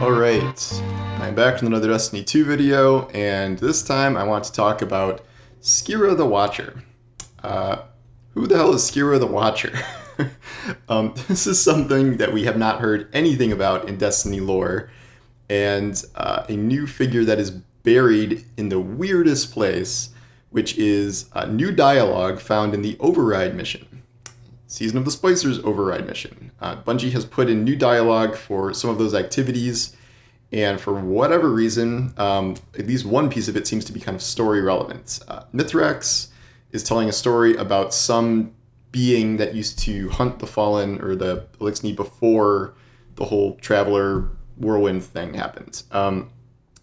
Alright, I'm back with another Destiny 2 video, and this time I want to talk about Skira the Watcher. Who the hell is Skira the Watcher? This is something that we have not heard anything about in Destiny lore, and a new figure that is buried in the weirdest place, which is new dialogue found in the Override mission. Season of the Splicers Override mission. Bungie has put in new dialogue for some of those activities, and for whatever reason, at least one piece of it seems to be kind of story relevant. Mithrax is telling a story about some being that used to hunt the Fallen or the Elixni before the whole Traveler Whirlwind thing happened.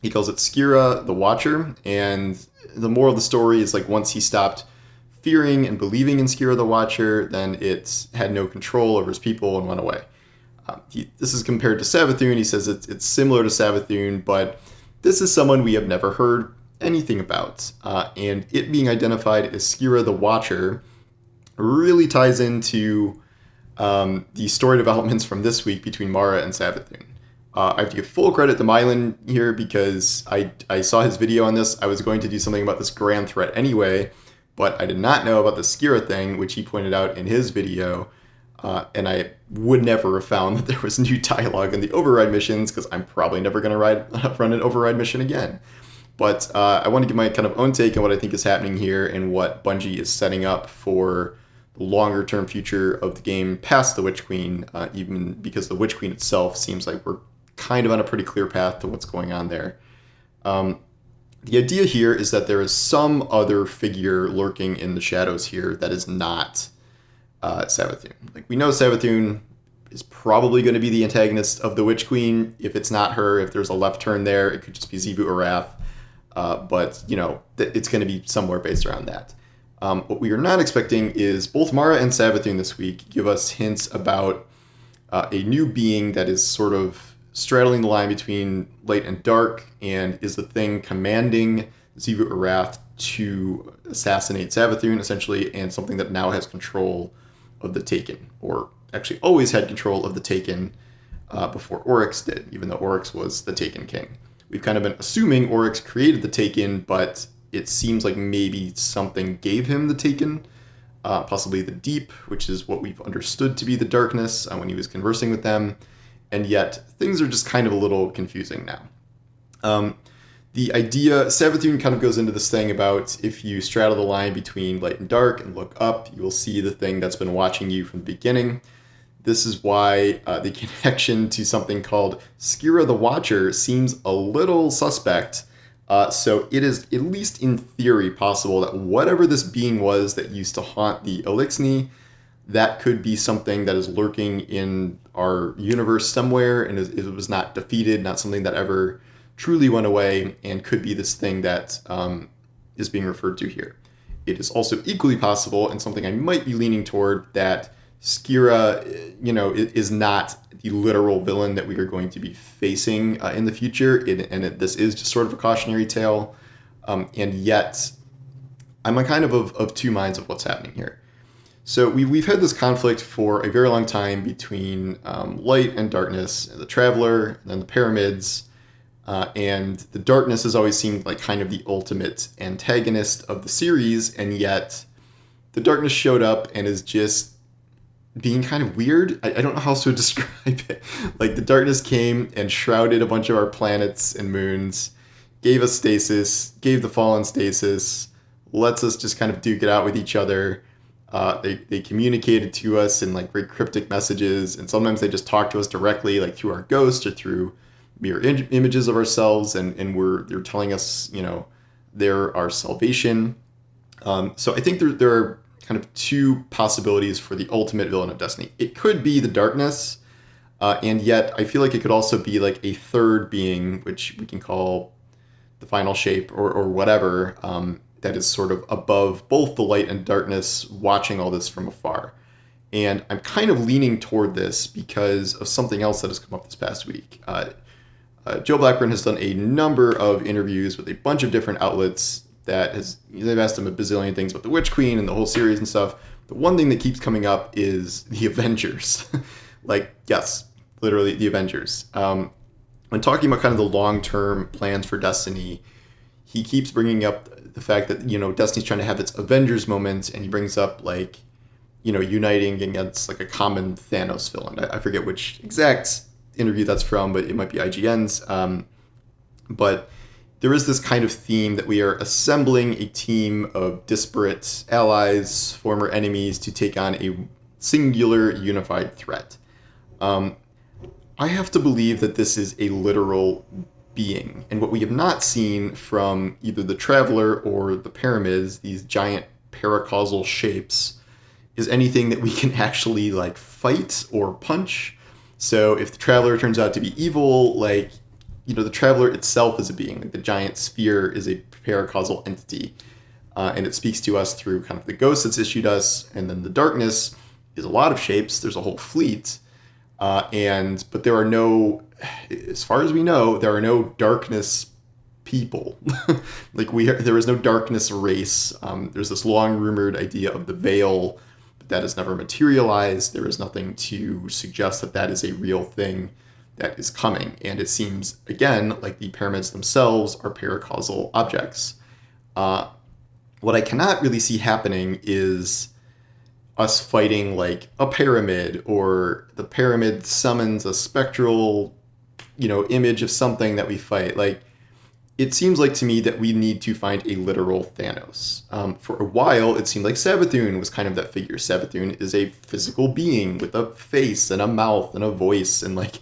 He calls it Skira the Watcher, and the moral of the story is like once he stopped fearing and believing in Skira the Watcher, then it had no control over his people and went away. This is compared to Savathun. He says it's similar to Savathun, but this is someone we have never heard anything about. And it being identified as Skira the Watcher really ties into the story developments from this week between Mara and Savathun. I have to give full credit to Mylan here because I saw his video on this. I was going to do something about this grand threat anyway, but I did not know about the Skira thing, which he pointed out in his video, and I would never have found that there was new dialogue in the Override missions, because I'm probably never going to run an Override mission again. But I want to give my kind of own take on what I think is happening here and what Bungie is setting up for the longer-term future of the game past the Witch Queen, even because the Witch Queen itself seems like we're kind of on a pretty clear path to what's going on there. The idea here is that there is some other figure lurking in the shadows here that is not Savathun. Like, we know Savathun is probably going to be the antagonist of the Witch Queen. If it's not her, if there's a left turn there, it could just be Xivu Arath. But, you know, it's going to be somewhere based around that. What we are not expecting is both Mara and Savathun this week give us hints about a new being that is sort of straddling the line between light and dark, and is the thing commanding Xivu Arath to assassinate Savathun, essentially, and something that now has control of the Taken, or actually always had control of the Taken before Oryx did, even though Oryx was the Taken king. We've kind of been assuming Oryx created the Taken, but it seems like maybe something gave him the Taken, possibly the Deep, which is what we've understood to be the darkness when he was conversing with them. And yet, things are just kind of a little confusing now. The idea, Savathun kind of goes into this thing about if you straddle the line between light and dark and look up, you will see the thing that's been watching you from the beginning. This is why the connection to something called Skira the Watcher seems a little suspect. So it is, at least in theory, possible that whatever this being was that used to haunt the Elixni, that could be something that is lurking in our universe somewhere, and it was not defeated, not something that ever truly went away, and could be this thing that is being referred to here. It is also equally possible, and something I might be leaning toward, that Skira, is not the literal villain that we are going to be facing in the future, this is just sort of a cautionary tale, and yet I'm kind of two minds of what's happening here. So we've had this conflict for a very long time between light and darkness, the Traveler, and then the Pyramids, and the darkness has always seemed like kind of the ultimate antagonist of the series, and yet the darkness showed up and is just being kind of weird. I don't know how else to describe it. Like, the darkness came and shrouded a bunch of our planets and moons, gave us stasis, gave the Fallen stasis, lets us just kind of duke it out with each other. They communicated to us in like very cryptic messages, and sometimes they just talk to us directly, like through our ghost or through mirror images of ourselves, and they're telling us, they're our salvation. So I think there are kind of two possibilities for the ultimate villain of Destiny. It could be the darkness, and yet I feel like it could also be like a third being, which we can call the final shape or whatever, that is sort of above both the light and darkness, watching all this from afar. And I'm kind of leaning toward this because of something else that has come up this past week. Joe Blackburn has done a number of interviews with a bunch of different outlets they've asked him a bazillion things about the Witch Queen and the whole series and stuff. The one thing that keeps coming up is the Avengers. Like, yes, literally the Avengers. when talking about kind of the long-term plans for Destiny, he keeps bringing up the fact that, Destiny's trying to have its Avengers moment, and he brings up, like, uniting against, like, a common Thanos villain. I forget which exact interview that's from, but it might be IGN's. But there is this kind of theme that we are assembling a team of disparate allies, former enemies, to take on a singular unified threat. I have to believe that this is a literal being. And what we have not seen from either the Traveler or the Pyramids, these giant paracausal shapes, is anything that we can actually, like, fight or punch. So if the Traveler turns out to be evil, like, the Traveler itself is a being. Like, the giant sphere is a paracausal entity. And it speaks to us through kind of the ghost that's issued us. And then the darkness is a lot of shapes. There's a whole fleet. But there are no, as far as we know, there are no darkness people. There is no darkness race. There's this long rumored idea of the Veil, but that has never materialized. There is nothing to suggest that that is a real thing that is coming. And it seems, again, like the pyramids themselves are paracausal objects. What I cannot really see happening is us fighting, like, a pyramid, or the pyramid summons a spectral, image of something that we fight. Like, it seems like to me that we need to find a literal Thanos. For a while, it seemed like Savathun was kind of that figure. Savathun is a physical being with a face and a mouth and a voice, and, like,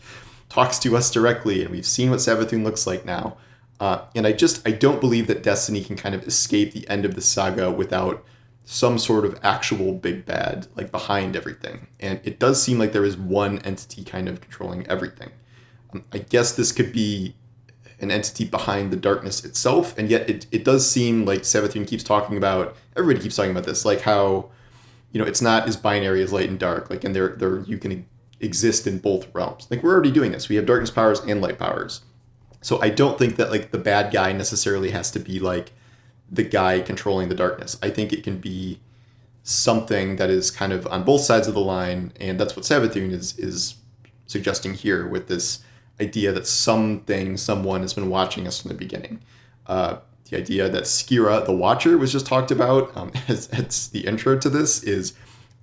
talks to us directly, and we've seen what Savathun looks like now. And I don't believe that Destiny can kind of escape the end of the saga without some sort of actual big bad, like, behind everything. And it does seem like there is one entity kind of controlling everything. I guess this could be an entity behind the darkness itself, and yet it does seem like Savathun keeps talking about, everybody keeps talking about this, like how, it's not as binary as light and dark, like, and there you can exist in both realms. Like, we're already doing this. We have darkness powers and light powers. So I don't think that, like, the bad guy necessarily has to be, like, the guy controlling the darkness. I think it can be something that is kind of on both sides of the line, and that's what Savathun is suggesting here with this idea that someone has been watching us from the beginning. The idea that Skira the Watcher was just talked about as the intro to this is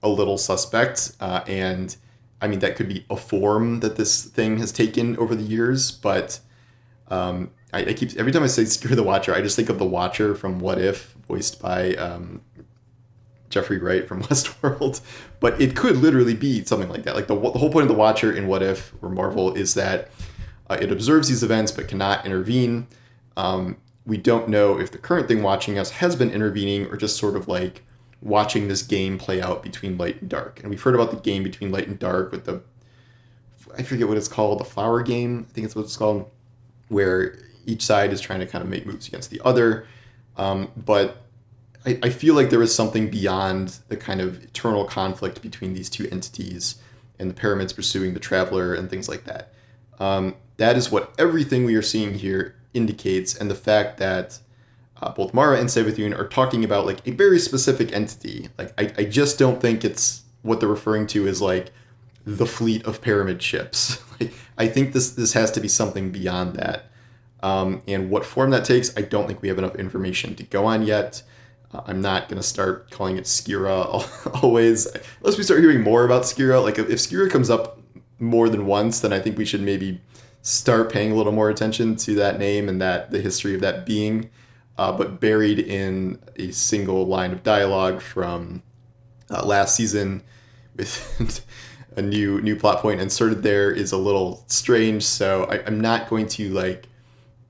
a little suspect, and I mean, that could be a form that this thing has taken over the years, but I keep, every time I say Skira the Watcher, I just think of the Watcher from What If, voiced by Jeffrey Wright from Westworld. But it could literally be something like that. Like, the whole point of the Watcher in What If or Marvel is that it observes these events but cannot intervene. We don't know if the current thing watching us has been intervening or just sort of like watching this game play out between light and dark. And we've heard about the game between light and dark with I forget what it's called, the flower game, I think it's what it's called, where each side is trying to kind of make moves against the other. But I feel like there is something beyond the kind of eternal conflict between these two entities and the pyramids pursuing the Traveler and things like that. That is what everything we are seeing here indicates, and the fact that both Mara and Savathun are talking about, like, a very specific entity. Like, I just don't think it's what they're referring to as, like, the fleet of pyramid ships. Like, I think this has to be something beyond that. And what form that takes, I don't think we have enough information to go on yet. I'm not going to start calling it Skira always, unless we start hearing more about Skira. Like, if Skira comes up more than once, then I think we should maybe start paying a little more attention to that name and the history of that being. But buried in a single line of dialogue from last season with a new plot point inserted there is a little strange. So I'm not going to, like,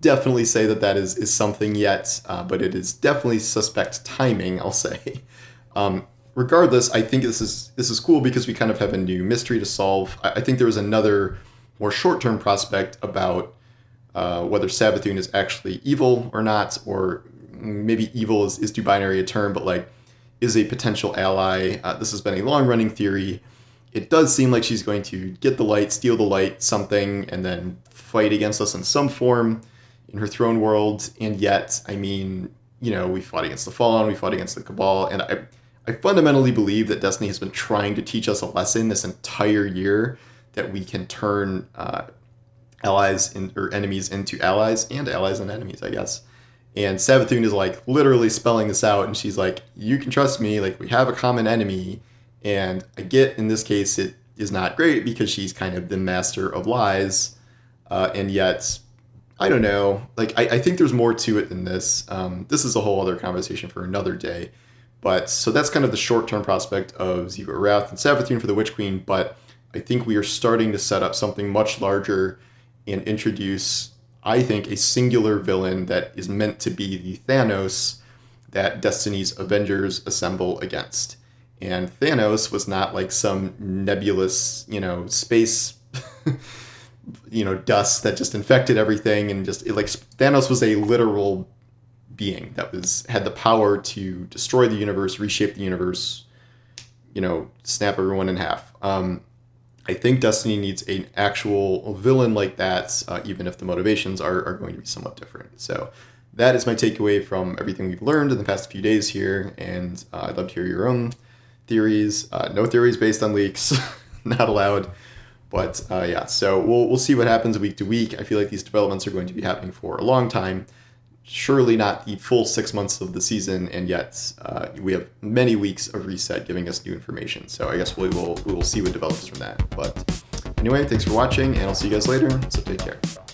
definitely say that is something yet, but it is definitely suspect timing, I'll say. Regardless, I think this is cool because we kind of have a new mystery to solve. I think there was another more short-term prospect about whether Savathun is actually evil or not, or maybe evil is too binary a term, but, like, is a potential ally. This has been a long-running theory. It does seem like she's going to get the light, steal the light, something, and then fight against us in some form in her throne world. And yet, I mean, we fought against the Fallen, we fought against the Cabal, and I fundamentally believe that Destiny has been trying to teach us a lesson this entire year, that we can turn or enemies into allies, and allies and enemies, I guess. And Savathun is like literally spelling this out, and she's like, you can trust me, like we have a common enemy. And I get in this case it is not great because she's kind of the master of lies, and yet I don't know, like I think there's more to it than this. This is a whole other conversation for another day. But so that's kind of the short-term prospect of Xivu Arath and Savathun for the Witch Queen, but I think we are starting to set up something much larger and introduce, I think, a singular villain that is meant to be the Thanos that Destiny's Avengers assemble against. And Thanos was not like some nebulous, space, dust that just infected everything and Thanos was a literal being that had the power to destroy the universe, reshape the universe, snap everyone in half. I think Destiny needs an actual villain like that, even if the motivations are going to be somewhat different. So that is my takeaway from everything we've learned in the past few days here, and I'd love to hear your own theories. No theories based on leaks, not allowed. But yeah, so we'll see what happens week to week. I feel like these developments are going to be happening for a long time. Surely not the full 6 months of the season, and yet we have many weeks of reset giving us new information. So I guess we will see what develops from that. But anyway, thanks for watching, and I'll see you guys later. So take care.